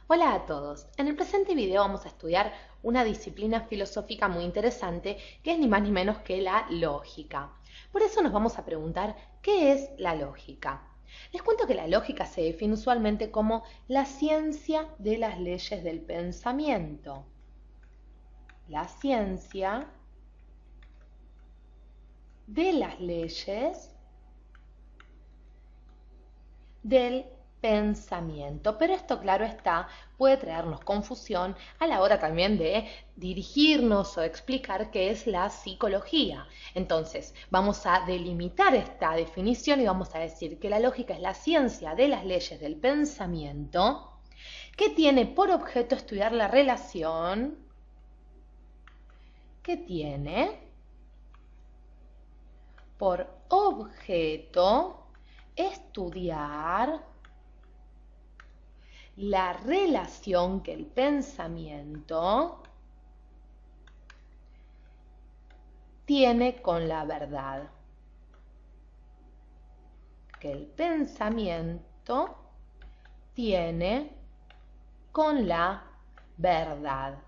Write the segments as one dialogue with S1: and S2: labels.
S1: Hola a todos. En el presente video vamos a estudiar una disciplina filosófica muy interesante que es ni más ni menos que la lógica. Por eso nos vamos a preguntar, ¿qué es la lógica? Les cuento que la lógica se define usualmente como la ciencia de las leyes del pensamiento. La ciencia de las leyes del pensamiento. Pero esto, claro está, puede traernos confusión a la hora también de dirigirnos o explicar qué es la psicología. Entonces, vamos a delimitar esta definición y vamos a decir que la lógica es la ciencia de las leyes del pensamiento que tiene por objeto estudiar la relación que tiene por objeto estudiar la relación que el pensamiento tiene con la verdad. Que el pensamiento tiene con la verdad.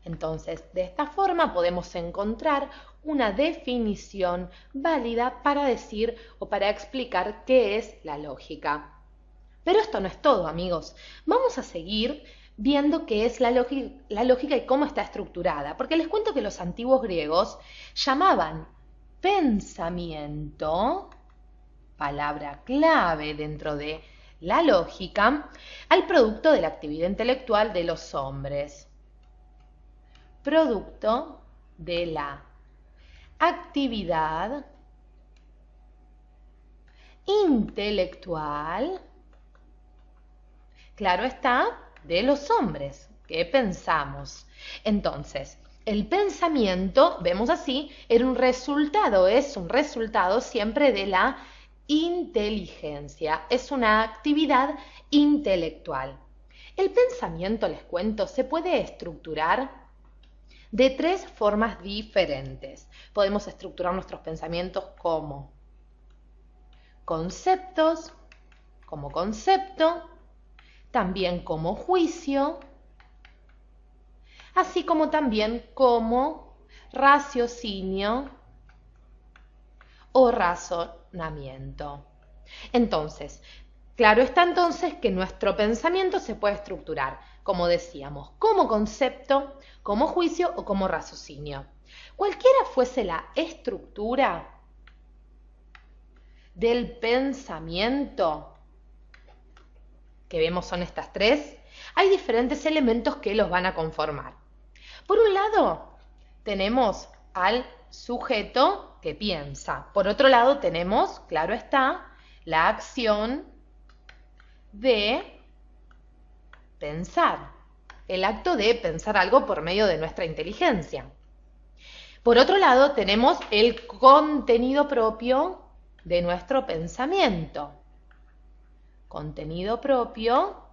S1: Entonces, de esta forma podemos encontrar una definición válida para decir o para explicar qué es la lógica. Pero esto no es todo, amigos. Vamos a seguir viendo qué es la lógica y cómo está estructurada, porque les cuento que los antiguos griegos llamaban pensamiento, palabra clave dentro de la lógica, al producto de la actividad intelectual de los hombres. Producto de la actividad intelectual, claro está, de los hombres. ¿Qué pensamos? Entonces, el pensamiento, vemos así, es un resultado siempre de la inteligencia, es una actividad intelectual. El pensamiento, les cuento, se puede estructurar de tres formas diferentes. Podemos estructurar nuestros pensamientos como conceptos, como concepto, también como juicio, así como también como raciocinio o razonamiento. Entonces, claro está entonces que nuestro pensamiento se puede estructurar, como decíamos, como concepto, como juicio o como raciocinio. Cualquiera fuese la estructura del pensamiento, que vemos son estas tres, hay diferentes elementos que los van a conformar. Por un lado, tenemos al sujeto que piensa. Por otro lado, tenemos, claro está, la acción de pensar, el acto de pensar algo por medio de nuestra inteligencia. Por otro lado, tenemos el contenido propio de nuestro pensamiento. Contenido propio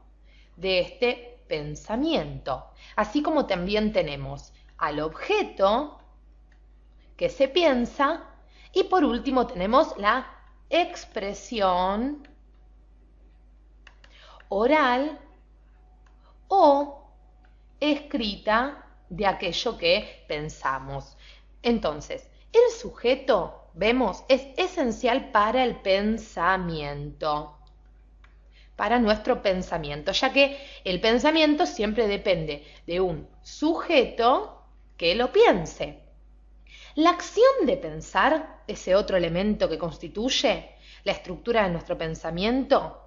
S1: de este pensamiento. Así como también tenemos al objeto que se piensa y por último tenemos la expresión oral o escrita de aquello que pensamos. Entonces, el sujeto, vemos, es esencial para el pensamiento, para nuestro pensamiento, ya que el pensamiento siempre depende de un sujeto que lo piense. La acción de pensar, ese otro elemento que constituye la estructura de nuestro pensamiento,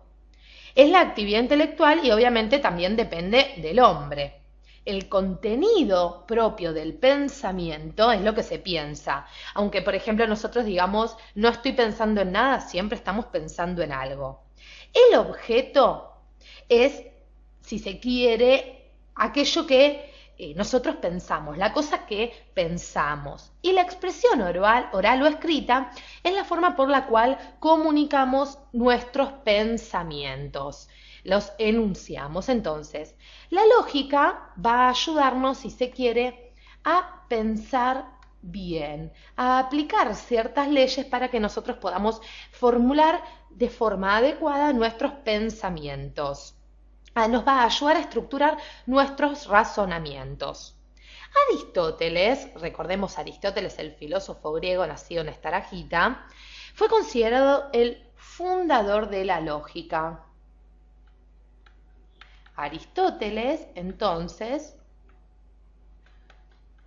S1: es la actividad intelectual y obviamente también depende del hombre. El contenido propio del pensamiento es lo que se piensa. Aunque, por ejemplo, nosotros digamos, no estoy pensando en nada, siempre estamos pensando en algo. El objeto es, si se quiere, aquello que nosotros pensamos, la cosa que pensamos. Y la expresión oral o escrita es la forma por la cual comunicamos nuestros pensamientos, los enunciamos. Entonces, la lógica va a ayudarnos, si se quiere, a pensar bien, a aplicar ciertas leyes para que nosotros podamos formular de forma adecuada nuestros pensamientos. nos va a ayudar a estructurar nuestros razonamientos. Aristóteles, recordemos Aristóteles, el filósofo griego nacido en Estaragita, fue considerado el fundador de la lógica. Aristóteles, entonces,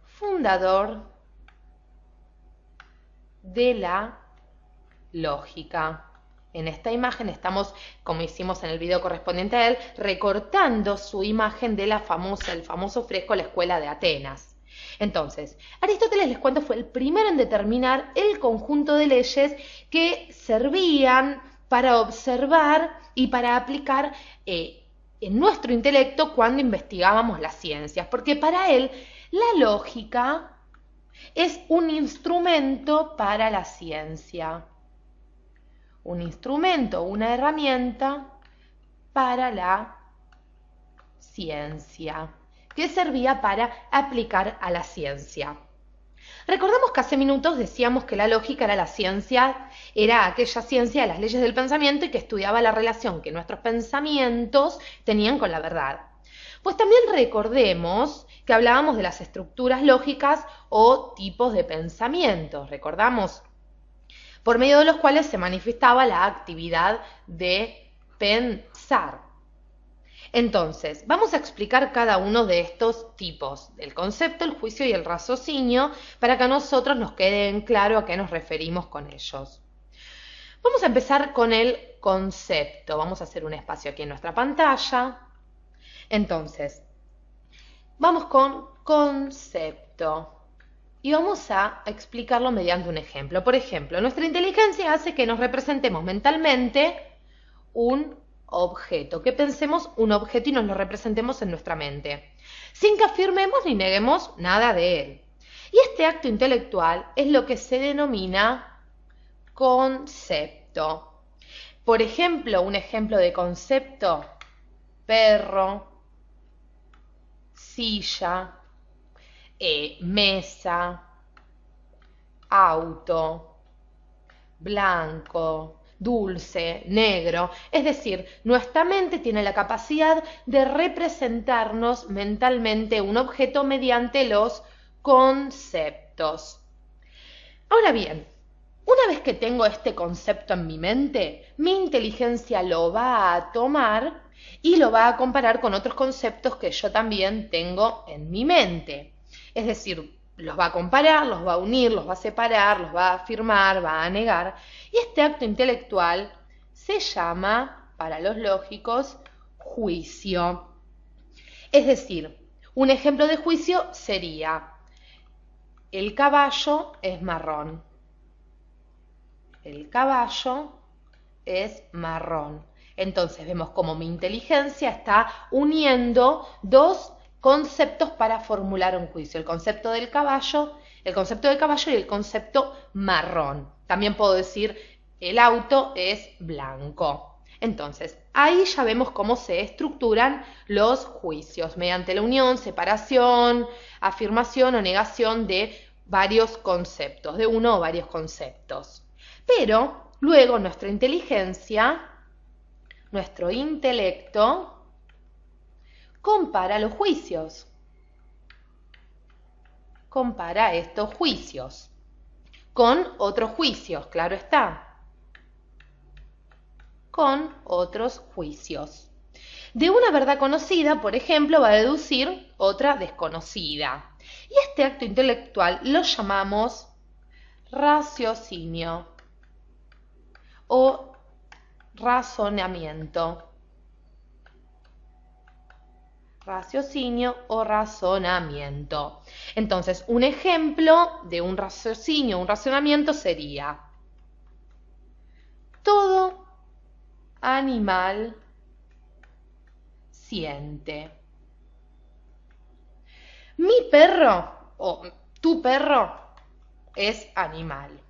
S1: fundador de la lógica. En esta imagen estamos, como hicimos en el video correspondiente a él, recortando su imagen de el famoso fresco La Escuela de Atenas. Entonces, Aristóteles, les cuento, fue el primero en determinar el conjunto de leyes que servían para observar y para aplicar en nuestro intelecto cuando investigábamos las ciencias, porque para él la lógica es un instrumento para la ciencia. Un instrumento, una herramienta para la ciencia, que servía para aplicar a la ciencia. Recordemos que hace minutos decíamos que la lógica era la ciencia, era aquella ciencia de las leyes del pensamiento y que estudiaba la relación que nuestros pensamientos tenían con la verdad. Pues también recordemos que hablábamos de las estructuras lógicas o tipos de pensamientos, recordamos, por medio de los cuales se manifestaba la actividad de pensar. Entonces, vamos a explicar cada uno de estos tipos, el concepto, el juicio y el raciocinio, para que a nosotros nos quede en claro a qué nos referimos con ellos. Vamos a empezar con el concepto. Vamos a hacer un espacio aquí en nuestra pantalla. Entonces, vamos con concepto. Y vamos a explicarlo mediante un ejemplo. Por ejemplo, nuestra inteligencia hace que nos representemos mentalmente un objeto, que pensemos un objeto y nos lo representemos en nuestra mente, sin que afirmemos ni neguemos nada de él. Y este acto intelectual es lo que se denomina concepto. Por ejemplo, un ejemplo de concepto: perro, silla, mesa, auto, blanco, dulce, negro. Es decir, nuestra mente tiene la capacidad de representarnos mentalmente un objeto mediante los conceptos. Ahora bien, una vez que tengo este concepto en mi mente, mi inteligencia lo va a tomar y lo va a comparar con otros conceptos que yo también tengo en mi mente. Es decir, los va a comparar, los va a unir, los va a separar, los va a afirmar, va a negar. Y este acto intelectual se llama, para los lógicos, juicio. Es decir, un ejemplo de juicio sería: el caballo es marrón. El caballo es marrón. Entonces vemos cómo mi inteligencia está uniendo dos conceptos para formular un juicio: el concepto del caballo y el concepto marrón. También puedo decir el auto es blanco. Entonces, ahí ya vemos cómo se estructuran los juicios, mediante la unión, separación, afirmación o negación de varios conceptos, de uno o varios conceptos. Pero luego nuestra inteligencia, nuestro intelecto, compara los juicios. Compara estos juicios con otros juicios, claro está. Con otros juicios. De una verdad conocida, por ejemplo, va a deducir otra desconocida. Y este acto intelectual lo llamamos raciocinio o razonamiento. Raciocinio o razonamiento. Entonces, un ejemplo de un raciocinio, un razonamiento sería: todo animal siente. Mi perro o tu perro es animal.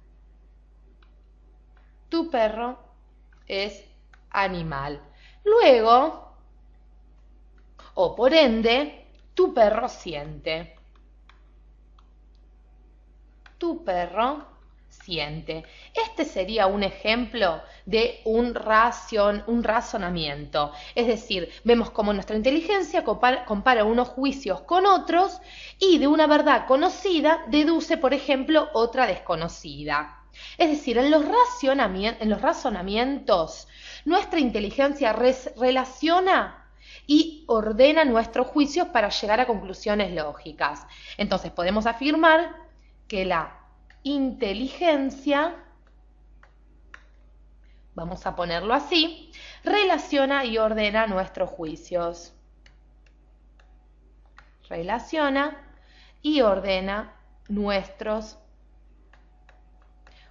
S1: Tu perro es animal. Luego, o por ende, tu perro siente. Tu perro suficiente. Este sería un ejemplo de un razonamiento. Es decir, vemos cómo nuestra inteligencia compara unos juicios con otros y de una verdad conocida deduce, por ejemplo, otra desconocida. Es decir, en los razonamientos, nuestra inteligencia relaciona y ordena nuestros juicios para llegar a conclusiones lógicas. Entonces podemos afirmar que la inteligencia, vamos a ponerlo así, relaciona y ordena nuestros juicios. Relaciona y ordena nuestros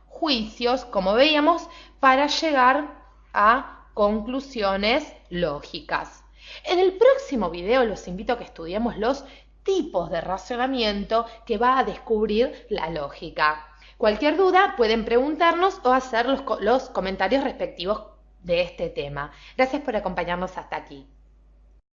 S1: juicios, como veíamos, para llegar a conclusiones lógicas. En el próximo video los invito a que estudiemos los tipos de razonamiento que va a descubrir la lógica. Cualquier duda pueden preguntarnos o hacer los comentarios respectivos de este tema. Gracias por acompañarnos hasta aquí.